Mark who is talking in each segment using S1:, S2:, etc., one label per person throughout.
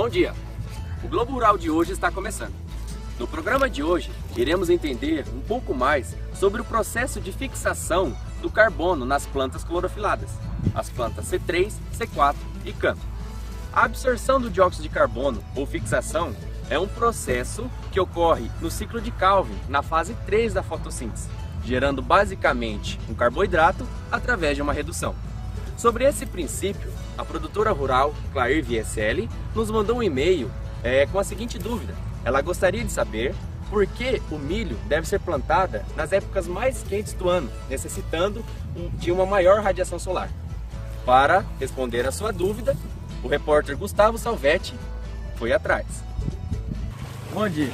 S1: Bom dia! O Globo Rural de hoje está começando. No programa de hoje, iremos entender um pouco mais sobre o processo de fixação do carbono nas plantas clorofiladas, as plantas C3, C4 e CAN. A absorção do dióxido de carbono, ou fixação, é um processo que ocorre no ciclo de Calvin, na fase 3 da fotossíntese, gerando basicamente um carboidrato através de uma redução. Sobre esse princípio, a produtora rural Clair VSL nos mandou um e-mail com a seguinte dúvida. Ela gostaria de saber por que o milho deve ser plantada nas épocas mais quentes do ano, necessitando de uma maior radiação solar. Para responder a sua dúvida, o repórter Gustavo Salvetti foi atrás.
S2: Bom dia.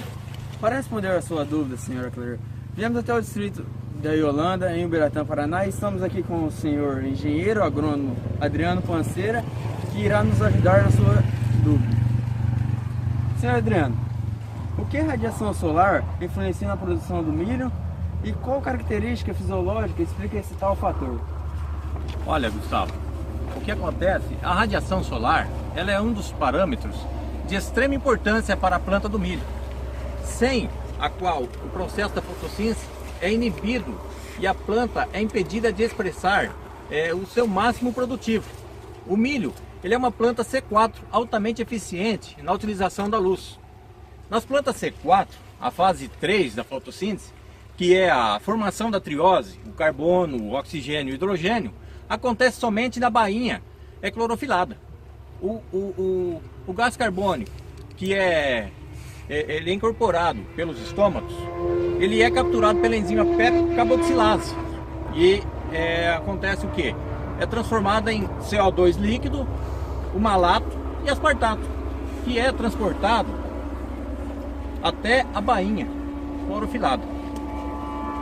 S2: Para responder a sua dúvida, senhora Clair, viemos até o distrito da Yolanda, em Ubiratã, Paraná, e estamos aqui com o senhor engenheiro agrônomo Adriano Panceira, que irá nos ajudar na sua dúvida. Senhor Adriano, o que a radiação solar influencia na produção do milho e qual característica fisiológica explica esse tal fator?
S3: Olha, Gustavo, o que acontece? A radiação solar, ela é um dos parâmetros de extrema importância para a planta do milho, sem a qual o processo da fotossíntese é inibido e a planta é impedida de expressar o seu máximo produtivo. O milho, ele é uma planta C4 altamente eficiente na utilização da luz. Nas plantas C4, a fase 3 da fotossíntese, que é a formação da triose, o carbono, o oxigênio e o hidrogênio, acontece somente na bainha clorofilada. O gás carbônico, que ele é incorporado pelos estômagos, ele é capturado pela enzima peptocarboxilase e acontece o que? É transformada em CO2 líquido, o malato e aspartato, que é transportado até a bainha clorofilada.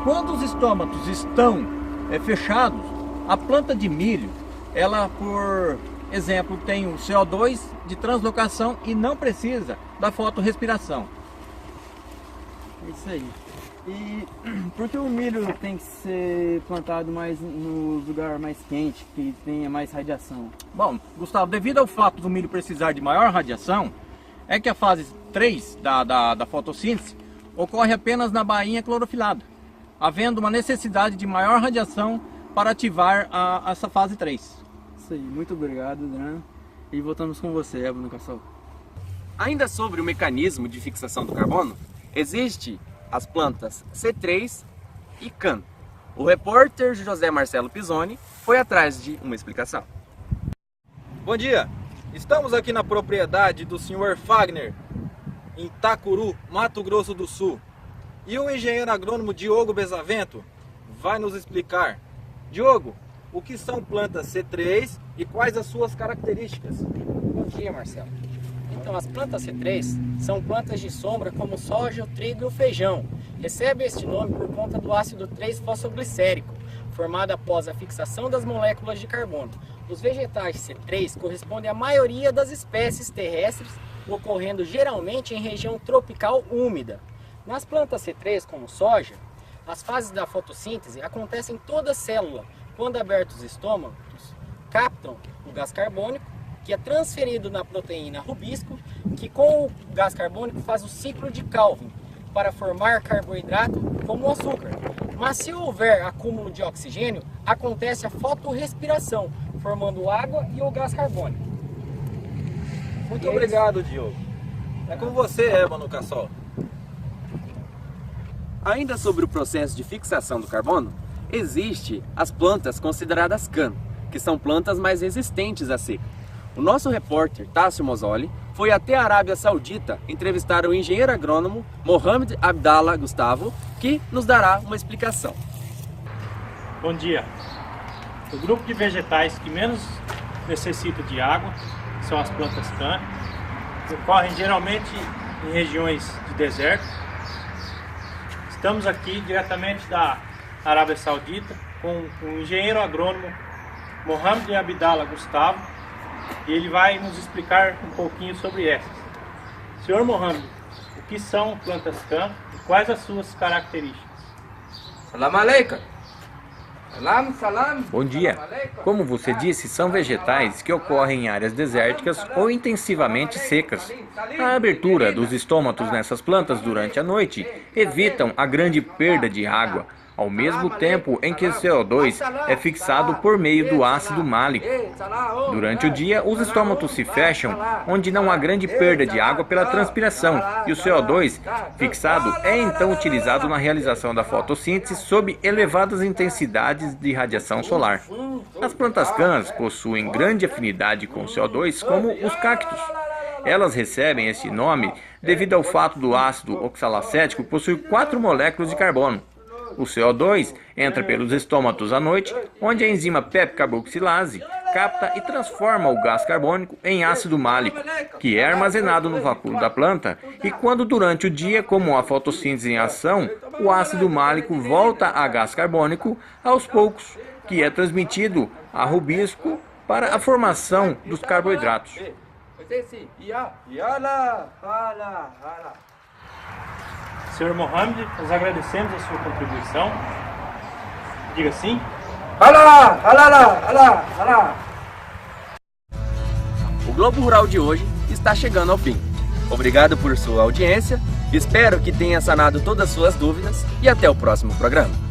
S3: Quando os estômatos estão fechados, a planta de milho, ela, por exemplo, tem o CO2 de translocação e não precisa da fotorrespiração.
S2: É isso aí. E por que o milho tem que ser plantado mais no lugar mais quente, que tenha mais radiação?
S3: Bom, Gustavo, devido ao fato do milho precisar de maior radiação, é que a fase 3 da fotossíntese ocorre apenas na bainha clorofilada, havendo uma necessidade de maior radiação para ativar essa fase 3.
S2: Isso aí, muito obrigado, Adriano. E voltamos com você, Ébano Cassol.
S1: Ainda sobre o mecanismo de fixação do carbono, existe as plantas C3 e CAN. O repórter José Marcelo Pisoni foi atrás de uma explicação.
S4: Bom dia! Estamos aqui na propriedade do Sr. Fagner, em Itacuru, Mato Grosso do Sul. E o engenheiro agrônomo Diogo Bezavento vai nos explicar. Diogo, o que são plantas C3 e quais as suas características?
S5: Bom dia, Marcelo. Então, as plantas C3 são plantas de sombra como o soja, o trigo e o feijão. Recebe este nome por conta do ácido 3-fosfoglicérico, formado após a fixação das moléculas de carbono. Os vegetais C3 correspondem à maioria das espécies terrestres, ocorrendo geralmente em região tropical úmida. Nas plantas C3, como soja, as fases da fotossíntese acontecem em toda a célula, quando abertos os estômagos, captam o gás carbônico, que é transferido na proteína rubisco, que com o gás carbônico faz o ciclo de Calvin, para formar carboidrato como o açúcar. Mas se houver acúmulo de oxigênio, acontece a fotorrespiração, formando água e o gás carbônico.
S4: Muito obrigado, Diogo. É com você, Ébano Cassol.
S1: Ainda sobre o processo de fixação do carbono, existe as plantas consideradas CAN, que são plantas mais resistentes à seca. O nosso repórter Tássio Mozzoli foi até a Arábia Saudita entrevistar o engenheiro agrônomo Mohamed Abdallah Gustavo, que nos dará uma explicação.
S6: Bom dia. O grupo de vegetais que menos necessita de água são as plantas CAN, que ocorrem geralmente em regiões de deserto. Estamos aqui diretamente da Arábia Saudita com o engenheiro agrônomo Mohamed Abdallah Gustavo, e ele vai nos explicar um pouquinho sobre essas. Senhor Mohamed, o que são plantas CAN e quais as suas características?
S7: Salam alaikum.
S3: Bom dia. Como você disse, são vegetais que ocorrem em áreas desérticas ou intensivamente secas. A abertura dos estômatos nessas plantas durante a noite evitam a grande perda de água, ao mesmo tempo em que o CO2 é fixado por meio do ácido málico. Durante o dia, os estômatos se fecham, onde não há grande perda de água pela transpiração, e o CO2 fixado é então utilizado na realização da fotossíntese sob elevadas intensidades de radiação solar. As plantas cãs possuem grande afinidade com o CO2, como os cactos. Elas recebem esse nome devido ao fato do ácido oxalacético possuir 4 moléculas de carbono. O CO2 entra pelos estômatos à noite, onde a enzima pepcarboxilase capta e transforma o gás carbônico em ácido málico, que é armazenado no vapor da planta, e quando durante o dia, como a fotossíntese em ação, o ácido málico volta a gás carbônico aos poucos, que é transmitido a rubisco para a formação dos carboidratos.
S6: Senhor Mohamed, nós agradecemos a sua contribuição. Diga sim.
S1: O Globo Rural de hoje está chegando ao fim. Obrigado por sua audiência, espero que tenha sanado todas as suas dúvidas e até o próximo programa.